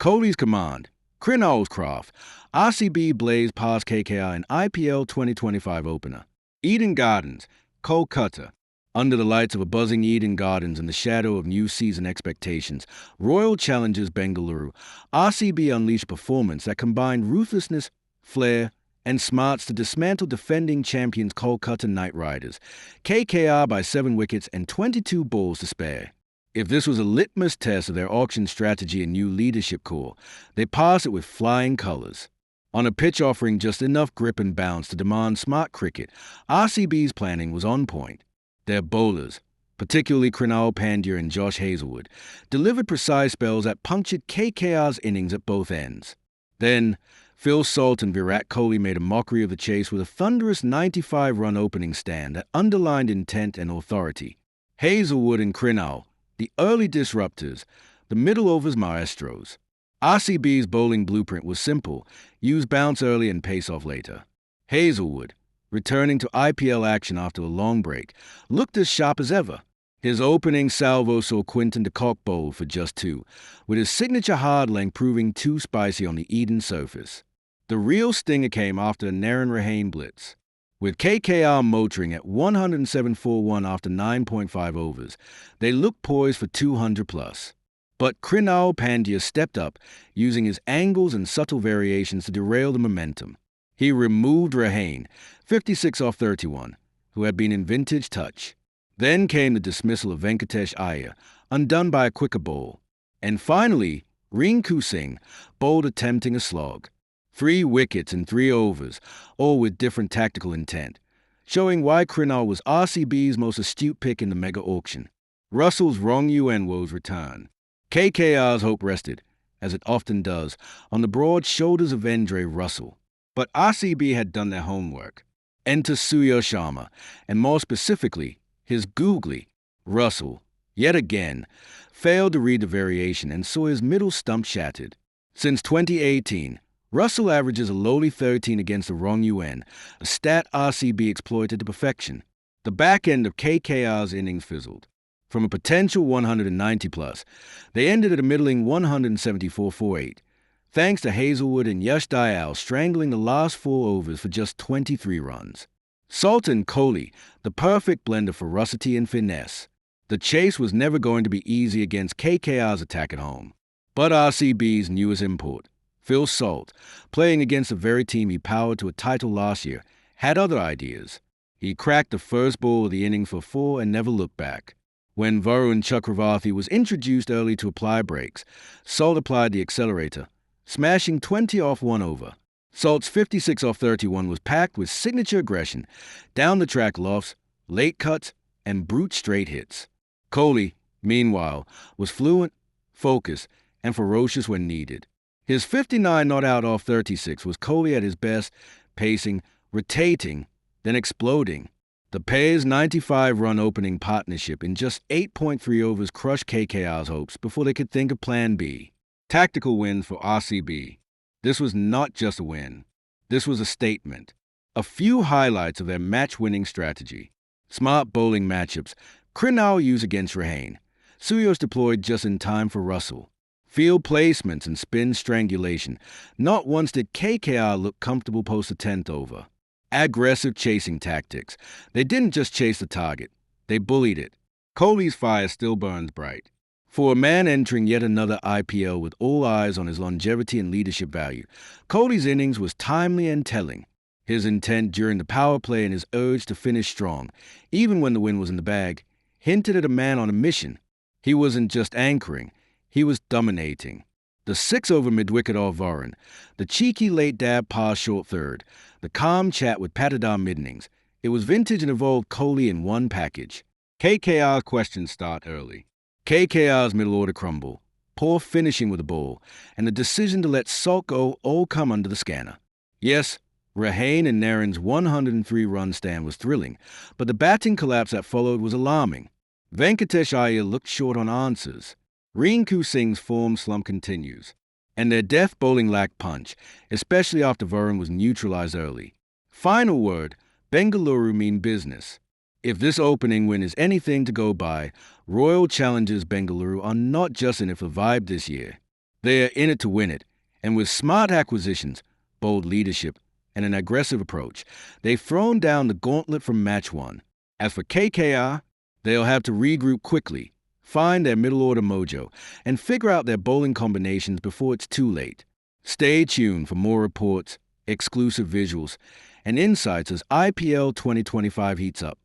Kohli's command, Krunal's craft, RCB blazed past KKR in IPL 2025 opener. Eden Gardens, Kolkata. Under the lights of a buzzing Eden Gardens in the shadow of new season expectations, Royal Challengers Bengaluru, RCB unleashed performance that combined ruthlessness, flair, and smarts to dismantle defending champions Kolkata Knight Riders, KKR by 7 wickets and 22 balls to spare. If this was a litmus test of their auction strategy and new leadership core, they passed it with flying colors. On a pitch offering just enough grip and bounce to demand smart cricket, RCB's planning was on point. Their bowlers, particularly Krunal Pandya and Josh Hazlewood, delivered precise spells that punctured KKR's innings at both ends. Then, Phil Salt and Virat Kohli made a mockery of the chase with a thunderous 95-run opening stand that underlined intent and authority. Hazlewood and Krunal, the early disruptors, the middle overs maestros. RCB's bowling blueprint was simple: use bounce early and pace off later. Hazlewood, returning to IPL action after a long break, looked as sharp as ever. His opening salvo saw Quinton de Kock bowl for just 2, with his signature hard length proving too spicy on the Eden surface. The real stinger came after a Narendra Rahane blitz. With KKR motoring at 107.41 after 9.5 overs, they looked poised for 200+. But Krunal Pandya stepped up, using his angles and subtle variations to derail the momentum. He removed Rahane, 56 off 31, who had been in vintage touch. Then came the dismissal of Venkatesh Iyer, undone by a quicker ball. And finally, Rinku Singh bowled attempting a slog. 3 wickets in 3 overs, all with different tactical intent, showing why Krunal was RCB's most astute pick in the mega auction. Russell's wrong UN woes return. KKR's hope rested, as it often does, on the broad shoulders of Andre Russell. But RCB had done their homework. Enter Surya Sharma, and more specifically, his googly, Russell, yet again, failed to read the variation and saw his middle stump shattered. Since 2018, Russell averages a lowly 13 against the wrong UN, a stat RCB exploited to perfection. The back end of KKR's innings fizzled. From a potential 190+, they ended at a middling 174.48, thanks to Hazlewood and Yash Dayal strangling the last 4 overs for just 23 runs. Salt and Kohli, the perfect blend of ferocity and finesse. The chase was never going to be easy against KKR's attack at home. But RCB's newest import, Phil Salt, playing against the very team he powered to a title last year, had other ideas. He cracked the first ball of the inning for 4 and never looked back. When Varun Chakravarthi was introduced early to apply brakes, Salt applied the accelerator, smashing 20 off 1 over. Salt's 56 off 31 was packed with signature aggression, down-the-track lofts, late cuts, and brute straight hits. Kohli, meanwhile, was fluent, focused, and ferocious when needed. His 59 not out off 36 was Kohli at his best, pacing, rotating, then exploding. The pair's 95-run opening partnership in just 8.3 overs crushed KKR's hopes before they could think of Plan B. Tactical win for RCB. This was not just a win. This was a statement. A few highlights of their match-winning strategy. Smart bowling matchups. Krunal used against Rahane. Suyos deployed just in time for Russell. Field placements and spin strangulation. Not once did KKR look comfortable post the 10th over. Aggressive chasing tactics. They didn't just chase the target. They bullied it. Kohli's fire still burns bright. For a man entering yet another IPL with all eyes on his longevity and leadership value, Kohli's innings was timely and telling. His intent during the power play and his urge to finish strong, even when the win was in the bag, hinted at a man on a mission. He wasn't just anchoring, he was dominating. The 6-over mid-wicket off Varun, the cheeky late dab past short third, the calm chat with Patidar mid-innings. It was vintage and evolved Kohli in one package. KKR questions start early. KKR's middle order crumble, poor finishing with the ball, and the decision to let Salt go all come under the scanner. Yes, Rahane and Naren's 103-run stand was thrilling, but the batting collapse that followed was alarming. Venkatesh Iyer looked short on answers. Rinku Singh's form slump continues, and their death bowling lacked punch, especially after Varun was neutralized early. Final word, Bengaluru mean business. If this opening win is anything to go by, Royal Challengers Bengaluru are not just in it for vibe this year. They're in it to win it, and with smart acquisitions, bold leadership, and an aggressive approach, they've thrown down the gauntlet from match one. As for KKR, they'll have to regroup quickly, find their middle-order mojo, and figure out their bowling combinations before it's too late. Stay tuned for more reports, exclusive visuals, and insights as IPL 2025 heats up.